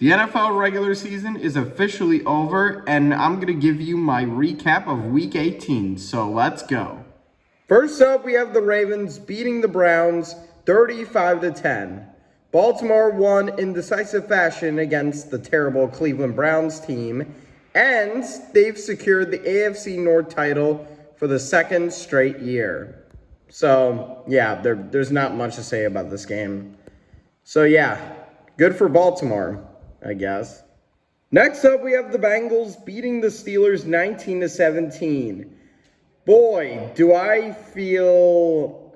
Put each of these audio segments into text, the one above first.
The NFL regular season is officially over, and I'm going to give you my recap of Week 18, so let's go. First up, we have the Ravens beating the Browns 35-10. Baltimore won in decisive fashion against the terrible Cleveland Browns team, and they've secured the AFC North title for the second straight year. So, yeah, there's not much to say about this game. So, yeah, good for Baltimore, I guess. Next up, we have the Bengals beating the Steelers 19-17. Boy, do I feel...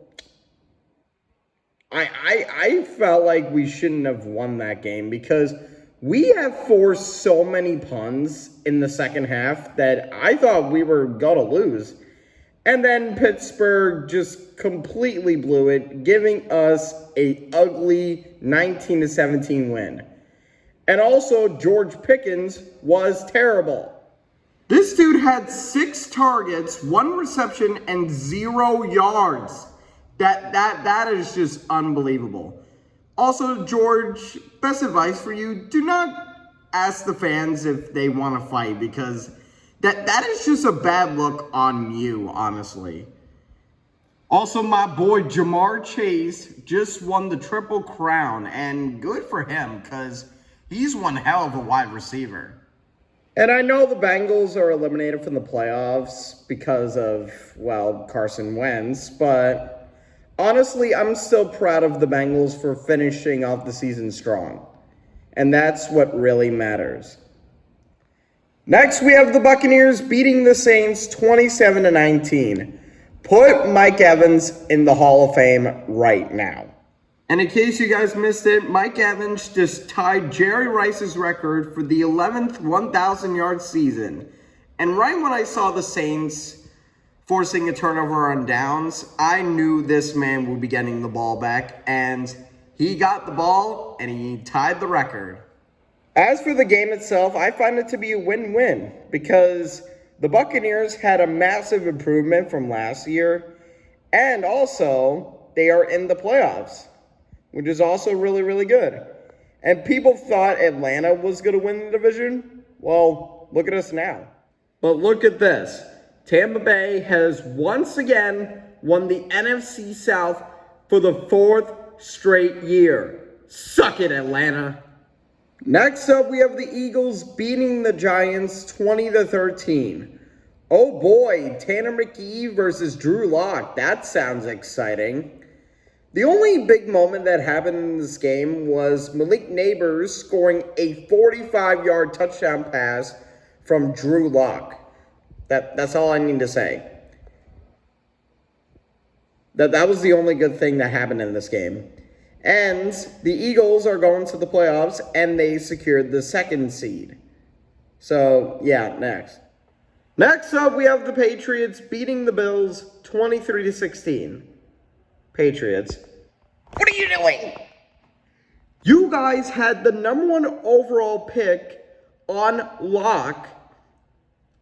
I felt like we shouldn't have won that game because we have forced so many punts in the second half that I thought we were going to lose. And then Pittsburgh just completely blew it, giving us an ugly 19-17 win. And also, George Pickens was terrible. This dude had 6 targets, 1 reception, and 0 yards. That is just unbelievable. Also, George, best advice for you, do not ask the fans if they want to fight because that is just a bad look on you, honestly. Also, my boy Ja'Marr Chase just won the Triple Crown, and good for him because he's one hell of a wide receiver. And I know the Bengals are eliminated from the playoffs because of, well, Carson Wentz, but honestly, I'm still proud of the Bengals for finishing off the season strong. And that's what really matters. Next, we have the Buccaneers beating the Saints 27-19. Put Mike Evans in the Hall of Fame right now. And in case you guys missed it, Mike Evans just tied Jerry Rice's record for the 11th 1,000-yard season. And right when I saw the Saints forcing a turnover on downs, I knew this man would be getting the ball back. And he got the ball, and he tied the record. As for the game itself, I find it to be a win-win because the Buccaneers had a massive improvement from last year, and also they are in the playoffs, which is also really, really good. And people thought Atlanta was going to win the division. Well, look at us now. But look at this. Tampa Bay has once again won the NFC South for the 4th straight year. Suck it, Atlanta. Next up, we have the Eagles beating the Giants 20-13. Oh boy, Tanner McKee versus Drew Lock. That sounds exciting. The only big moment that happened in this game was Malik Neighbors scoring a 45-yard touchdown pass from Drew Lock. That's all I need to say. That was the only good thing that happened in this game. And the Eagles are going to the playoffs, and they secured the 2nd seed. So, yeah, next. Next up, we have the Patriots beating the Bills 23-16. Patriots. What are you doing? You guys had the number 1 overall pick on lock.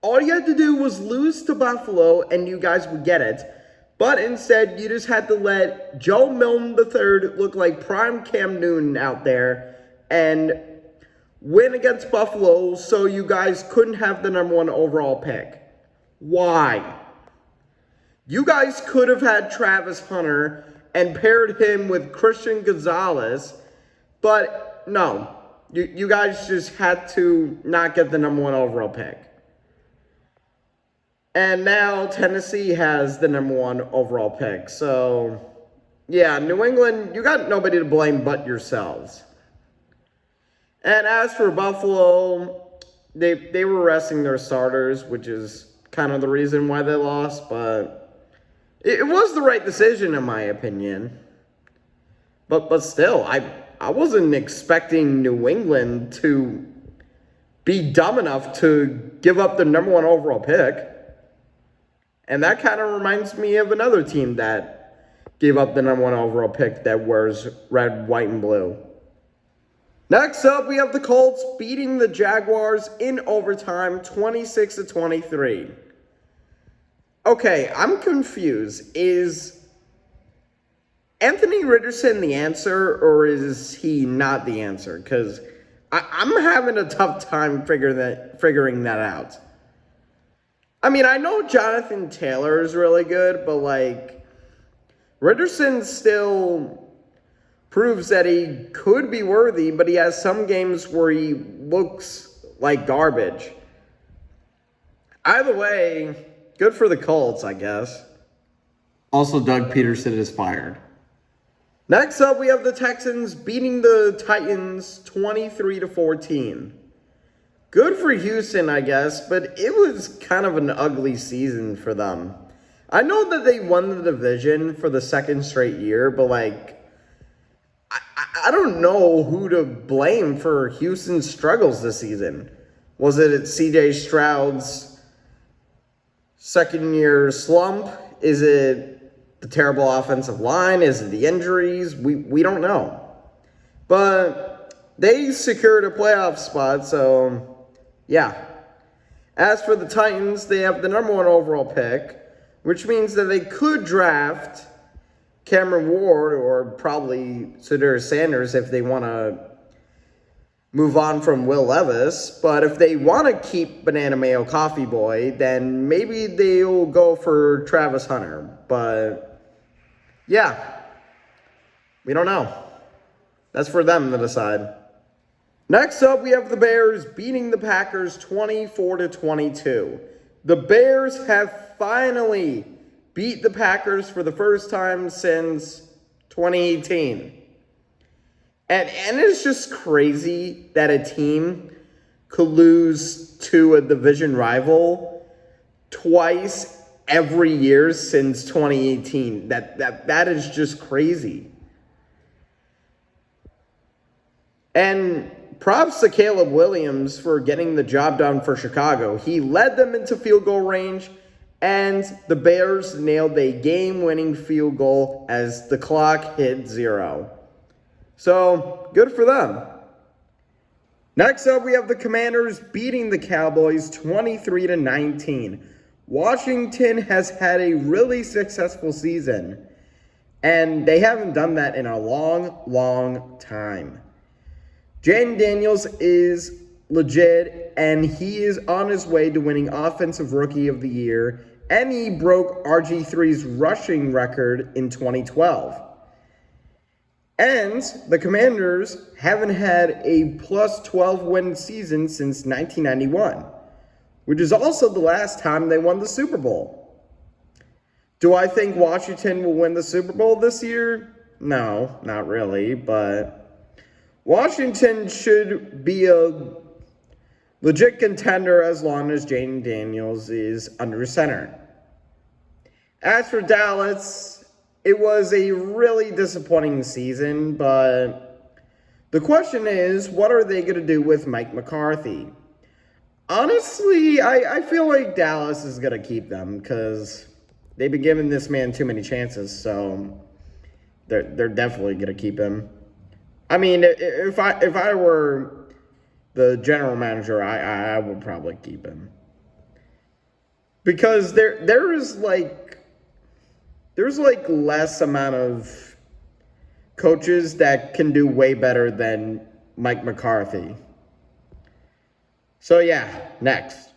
All you had to do was lose to Buffalo, and you guys would get it. But instead, you just had to let Joe Milton III look like prime Cam Newton out there and win against Buffalo so you guys couldn't have the number 1 overall pick. Why? You guys could have had Travis Hunter and paired him with Christian Gonzalez, but no. You guys just had to not get the number 1 overall pick. And now Tennessee has the number 1 overall pick. So, yeah, New England, you got nobody to blame but yourselves. And as for Buffalo, they were resting their starters, which is kind of the reason why they lost. But it was the right decision, in my opinion. But still, I wasn't expecting New England to be dumb enough to give up the number 1 overall pick. And that kind of reminds me of another team that gave up the number 1 overall pick that wears red, white, and blue. Next up, we have the Colts beating the Jaguars in overtime 26-23. Okay, I'm confused. Is Anthony Richardson the answer, or is he not the answer? Because I'm having a tough time figuring that out. I mean, I know Jonathan Taylor is really good, but like Richardson still proves that he could be worthy, but he has some games where he looks like garbage. Either way, good for the Colts, I guess. Also, Doug Peterson is fired. Next up, we have the Texans beating the Titans 23-14. Good for Houston, I guess, but it was kind of an ugly season for them. I know that they won the division for the second straight year, but like, I don't know who to blame for Houston's struggles this season. Was it C.J. Stroud's second-year slump? Is it the terrible offensive line? Is it the injuries? We don't know. But they secured a playoff spot, so yeah. As for the Titans, they have the number 1 overall pick, which means that they could draft Cameron Ward or probably Cedric Sanders if they want to move on from Will Levis. But if they want to keep Banana Mayo Coffee Boy, then maybe they'll go for Travis Hunter. But yeah, we don't know. That's for them to decide. Next up, we have the Bears beating the Packers 24-22. The Bears have finally beat the Packers for the first time since 2018. And it's just crazy that a team could lose to a division rival twice every year since 2018. That is just crazy. And props to Caleb Williams for getting the job done for Chicago. He led them into field goal range, and the Bears nailed a game-winning field goal as the clock hit 0. So, good for them. Next up, we have the Commanders beating the Cowboys 23-19. Washington has had a really successful season, and they haven't done that in a long, long time. Jayden Daniels is legit, and he is on his way to winning Offensive Rookie of the Year, and he broke RG3's rushing record in 2012. And the Commanders haven't had a plus 12 win season since 1991, which is also the last time they won the Super Bowl. Do I think Washington will win the Super Bowl this year? No, not really, but Washington should be a legit contender as long as Jayden Daniels is under center. As for Dallas, it was a really disappointing season, but the question is, what are they going to do with Mike McCarthy? Honestly, I feel like Dallas is going to keep them because they've been giving this man too many chances, so they're definitely going to keep him. I mean, if I were the general manager, I would probably keep him. Because there's less amount of coaches that can do way better than Mike McCarthy. So yeah, next.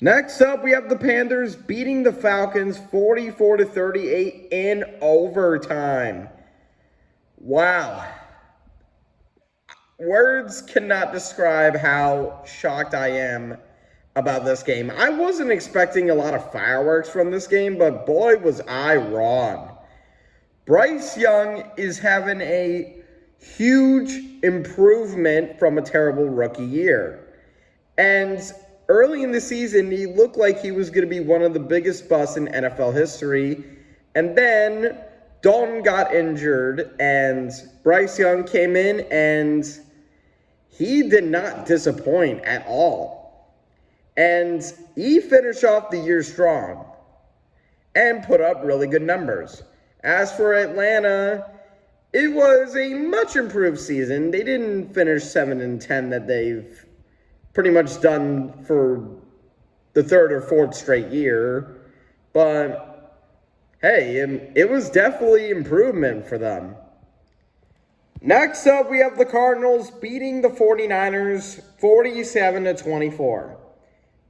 Next up, we have the Panthers beating the Falcons 44-38 in overtime. Wow. Words cannot describe how shocked I am about this game. I wasn't expecting a lot of fireworks from this game, but boy, was I wrong. Bryce Young is having a huge improvement from a terrible rookie year. And early in the season, he looked like he was going to be one of the biggest busts in NFL history. And then Dalton got injured, and Bryce Young came in, and he did not disappoint at all. And he finished off the year strong and put up really good numbers. As for Atlanta, it was a much improved season. They didn't finish 7-10 that they've pretty much done for the third or fourth straight year. But hey, it was definitely improvement for them. Next up, we have the Cardinals beating the 49ers 47-24.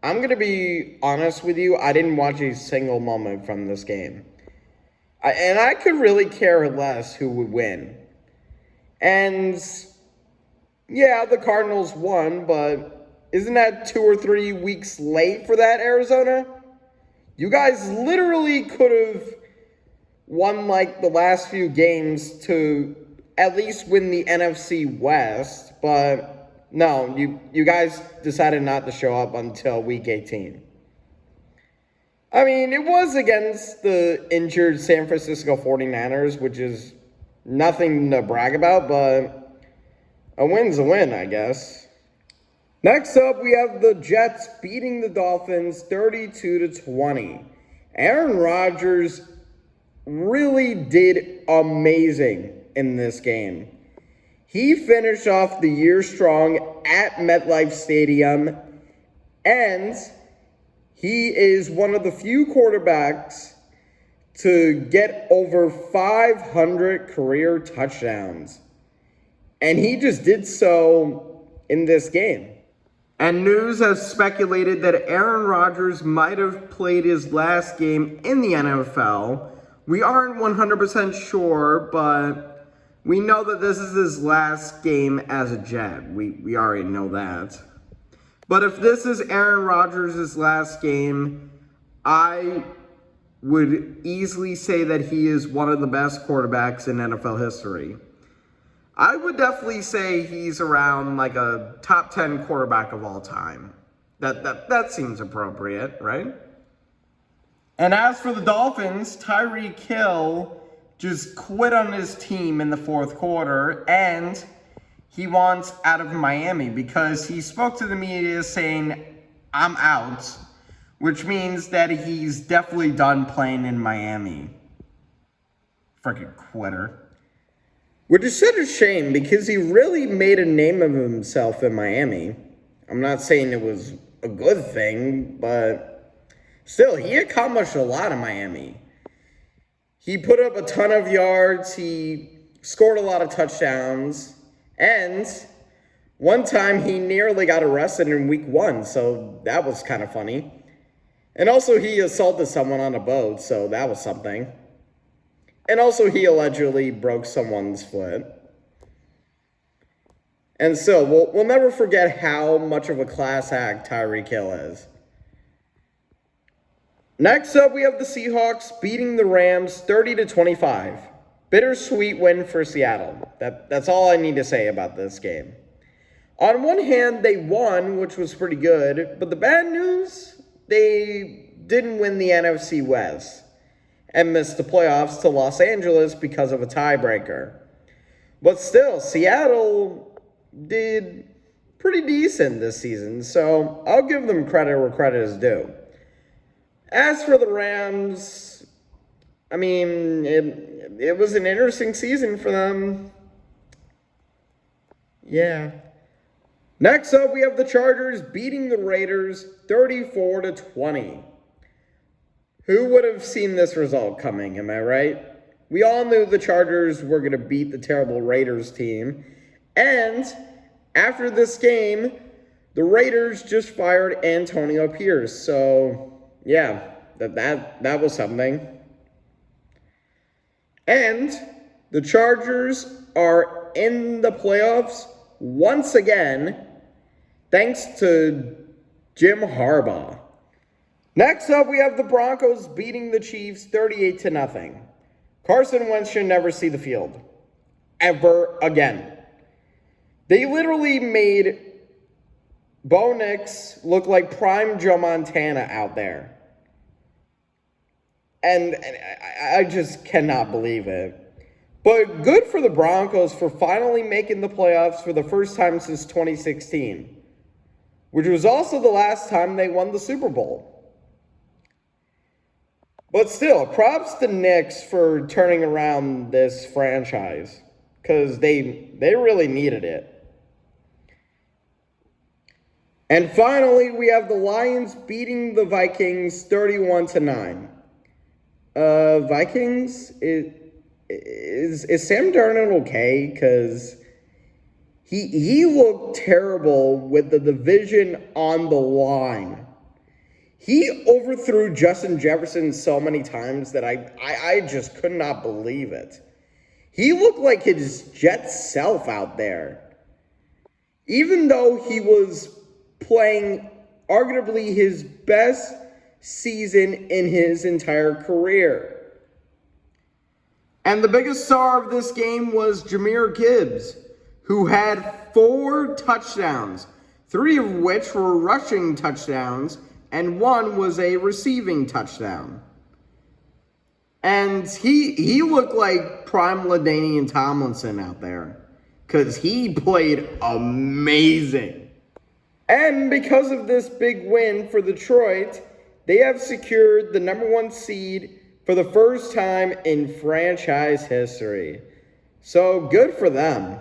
I'm going to be honest with you, I didn't watch a single moment from this game. And I could really care less who would win. And yeah, the Cardinals won, but isn't that 2 or 3 weeks late for that, Arizona? You guys literally could have won like the last few games to at least win the NFC West, but no, you guys decided not to show up until week 18. I mean, it was against the injured San Francisco 49ers, which is nothing to brag about, but a win's a win, I guess. Next up, we have the Jets beating the Dolphins 32-20. Aaron Rodgers really did amazing in this game. He finished off the year strong at MetLife Stadium, and he is one of the few quarterbacks to get over 500 career touchdowns. And he just did so in this game. And news has speculated that Aaron Rodgers might have played his last game in the NFL. We aren't 100% sure, but we know that this is his last game as a Jet. We already know that. But if this is Aaron Rodgers' last game, I would easily say that he is one of the best quarterbacks in NFL history. I would definitely say he's around like a top 10 quarterback of all time. That seems appropriate, right? And as for the Dolphins, Tyreek Hill just quit on his team in the fourth quarter, and he wants out of Miami because he spoke to the media saying, "I'm out," which means that he's definitely done playing in Miami. Freaking quitter. Which is such a shame because he really made a name of himself in Miami. I'm not saying it was a good thing, but still, he accomplished a lot in Miami. He put up a ton of yards, he scored a lot of touchdowns, and one time he nearly got arrested in week 1, so that was kind of funny. And also he assaulted someone on a boat, so that was something. And also he allegedly broke someone's foot. And so we'll never forget how much of a class act Tyreek Hill is. Next up, we have the Seahawks beating the Rams 30-25. Bittersweet win for Seattle. That's all I need to say about this game. On one hand, they won, which was pretty good, but the bad news, they didn't win the NFC West and missed the playoffs to Los Angeles because of a tiebreaker. But still, Seattle did pretty decent this season, so I'll give them credit where credit is due. As for the Rams, I mean, it was an interesting season for them. Yeah. Next up, we have the Chargers beating the Raiders 34-20. Who would have seen this result coming, am I right? We all knew the Chargers were going to beat the terrible Raiders team. And after this game, the Raiders just fired Antonio Pierce. So, yeah, that was something. And the Chargers are in the playoffs once again, thanks to Jim Harbaugh. Next up, we have the Broncos beating the Chiefs 38-0. Carson Wentz should never see the field. Ever again. They literally made Bo Nix look like prime Joe Montana out there. And I just cannot believe it. But good for the Broncos for finally making the playoffs for the first time since 2016. Which was also the last time they won the Super Bowl. But still, props to Knicks for turning around this franchise. Because they really needed it. And finally, we have the Lions beating the Vikings 31-9. Vikings, is Sam Darnold okay? Because he looked terrible with the division on the line. He overthrew Justin Jefferson so many times that I just could not believe it. He looked like his Jet self out there. Even though he was playing arguably his best season in his entire career. And the biggest star of this game was Jahmyr Gibbs, who had 4 touchdowns, 3 of which were rushing touchdowns, and 1 was a receiving touchdown. And he looked like prime LaDainian Tomlinson out there, because he played amazing. And because of this big win for Detroit, they have secured the number 1 seed for the first time in franchise history. So good for them.